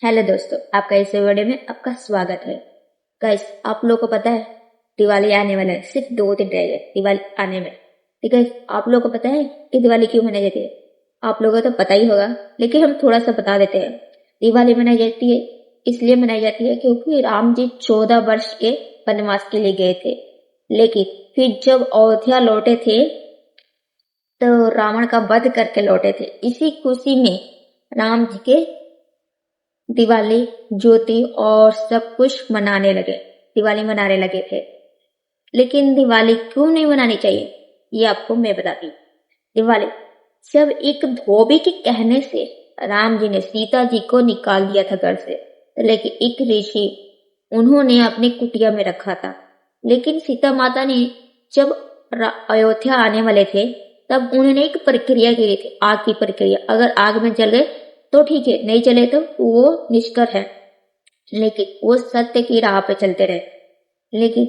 Hello दोस्तों, आपका इस वीडियो में आपका स्वागत है। गाइस, आप लोगों को पता है दिवाली आने वाला है, सिर्फ 2 दिन रह गए दिवाली आने में। ठीक है, आप लोगों को पता है कि दिवाली क्यों मनाई जाती है? आप लोगों को तो पता ही होगा, लेकिन हम थोड़ा सा बता देते हैं। दिवाली मनाई जाती है इसलिए मनाई जाती है क्योंकि राम जी 14 वर्ष के वनवास के लिए गए थे, लेकिन फिर जब अयोध्या लौटे थे तो रावण का वध करके लौटे थे। इसी खुशी में राम जी के दिवाली, ज्योति और सब कुछ मनाने लगे, दिवाली मनाने लगे थे। लेकिन दिवाली क्यों नहीं मनानी चाहिए ये आपको मैं बताती हूँ। दिवाली जब एक धोबी के कहने से राम जी ने सीता जी को निकाल दिया था घर से, लेकिन एक ऋषि उन्होंने अपनी कुटिया में रखा था। लेकिन सीता माता ने जब अयोध्या आने वाले थे तब उन्होंने एक प्रक्रिया की थी, आग की प्रक्रिया। अगर आग में जल गए तो ठीक है, नहीं चले तो वो निष्कर है, लेकिन वो सत्य की राह पे चलते रहे। लेकिन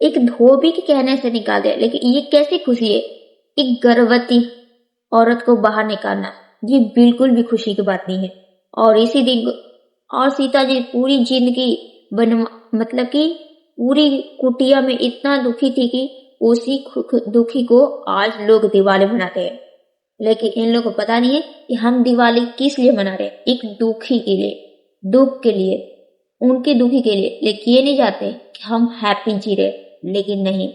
एक धोबी के कहने से निकाल दिया। लेकिन ये कैसी खुशी है? एक गर्भवती औरत को बाहर निकालना, ये बिल्कुल भी खुशी की बात नहीं है। और इसी दिन और सीता जी पूरी जिंदगी मतलब कि पूरी कुटिया में इतना दुखी थी कि उसी दुखी को आज लोग दिवाली मनाते हैं। लेकिन इन लोगों को पता नहीं है कि हम दिवाली किस लिए मना रहे हैं। एक दुखी के लिए, दुख के लिए, उनके दुखी के लिए। लेकिन ये नहीं जानते कि हम हैप्पी जी रहे। लेकिन नहीं,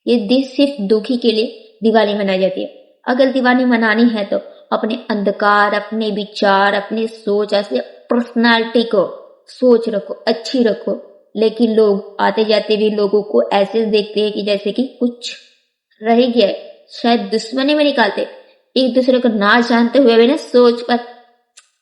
ये सिर्फ दुखी के लिए दिवाली मनाई जाती है। अगर दिवाली मनानी है तो अपने अंधकार, अपने विचार, अपने सोच, ऐसे पर्सनालिटी को सोच रखो, अच्छी रखो। लेकिन लोग आते जाते भी लोगों को ऐसे देखते हैं कि जैसे कि कुछ रह गया है, शायद दुश्मनी में निकालते, एक दूसरे को ना जानते हुए भी ना सोच पर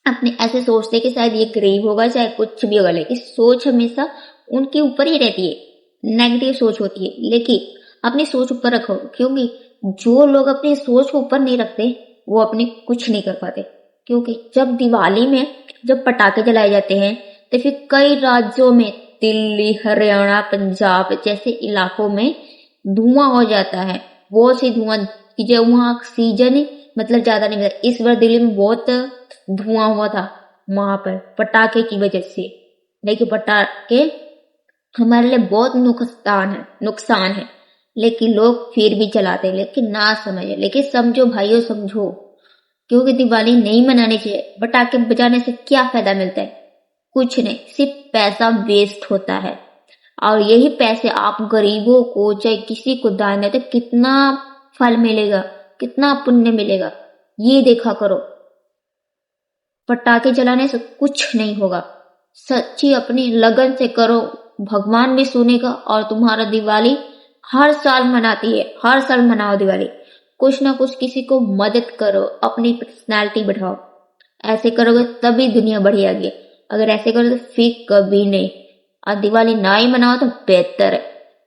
अपने ऐसे सोचते कि शायद ये गरीब होगा, चाहे कुछ भी होगा। लेकिन सोच हमेशा उनके ऊपर ही रहती है, नेगेटिव सोच होती है। लेकिन अपनी सोच ऊपर रखो, क्योंकि जो लोग अपनी सोच को ऊपर नहीं रखते वो अपने कुछ नहीं कर पाते। क्योंकि जब दिवाली में जब पटाखे जलाए जाते हैं तो फिर कई राज्यों में, दिल्ली, हरियाणा, पंजाब जैसे इलाकों में धुआं हो जाता है। वो सी धुआं कि जो वहाँ ऑक्सीजन ही मतलब ज्यादा नहीं मिलता। इस बार दिल्ली में बहुत धुआं हुआ था वहां पर पटाखे की वजह से। लेकिन पटाखे हमारे लिए बहुत नुकसान है। लेकिन लोग फिर भी चलाते हैं, लेकिन ना समझे। लेकिन समझो भाइयों, समझो, क्योंकि दिवाली नहीं मनानी चाहिए। पटाखे बजाने से क्या फायदा मिलता है? कुछ नहीं, सिर्फ पैसा वेस्ट होता है। और यही पैसे आप गरीबों को चाहे किसी को दान देते, कितना फल मिलेगा, कितना पुण्य मिलेगा, ये देखा करो। पटाखे जलाने से कुछ नहीं होगा। सच्ची अपनी लगन से करो, भगवान भी सुनेगा। और तुम्हारा दिवाली हर साल मनाती है, हर साल मनाओ दिवाली। कुछ ना कुछ किसी को मदद करो, अपनी पर्सनैलिटी बढ़ाओ। ऐसे करोगे तभी दुनिया बढ़ेगी। अगर ऐसे करो तो फिर कभी नहीं। और दिवाली ना ही मनाओ तो बेहतर है,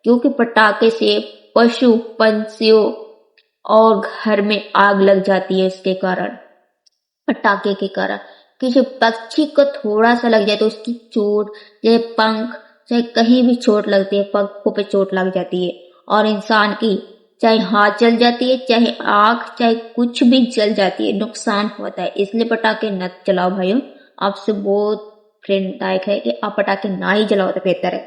क्योंकि पटाखे से पशु पंछियों और घर में आग लग जाती है। इसके कारण, पटाखे के कारण किसी पक्षी को थोड़ा सा लग जाए तो उसकी चोट, चाहे पंख, चाहे कहीं भी चोट लगती है, पंखों पे चोट लग जाती है। और इंसान की चाहे हाथ जल जाती है, चाहे आंख, चाहे कुछ भी जल जाती है, नुकसान होता है। इसलिए पटाखे न जलाओ भाइयों। आपसे बहुत प्रेरणादायक है कि आप पटाखे ना ही जलाओ तो बेहतर है।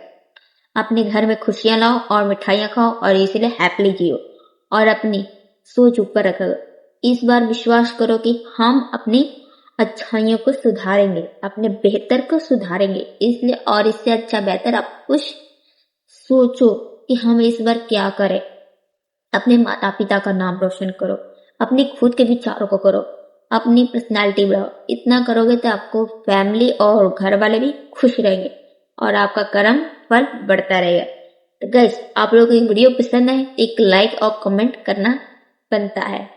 अपने घर में खुशियां लाओ और मिठाइयां खाओ और इसलिए हैप्पीली जियो और अपनी सोच ऊपर रखो। इस बार विश्वास करो कि हम अपनी अच्छाइयों को सुधारेंगे, अपने बेहतर को सुधारेंगे। इसलिए और इससे अच्छा बेहतर आप कुछ सोचो कि हम इस बार क्या करें। अपने माता पिता का नाम रोशन करो, अपनी खुद के विचारों को करो, अपनी पर्सनैलिटी बढ़ाओ। इतना करोगे तो आपको फैमिली और घर वाले भी खुश रहेंगे और आपका कर्म फल बढ़ता रहेगा। तो गाइस, आप लोगों को वीडियो पसंद है, एक लाइक और कमेंट करना बनता है।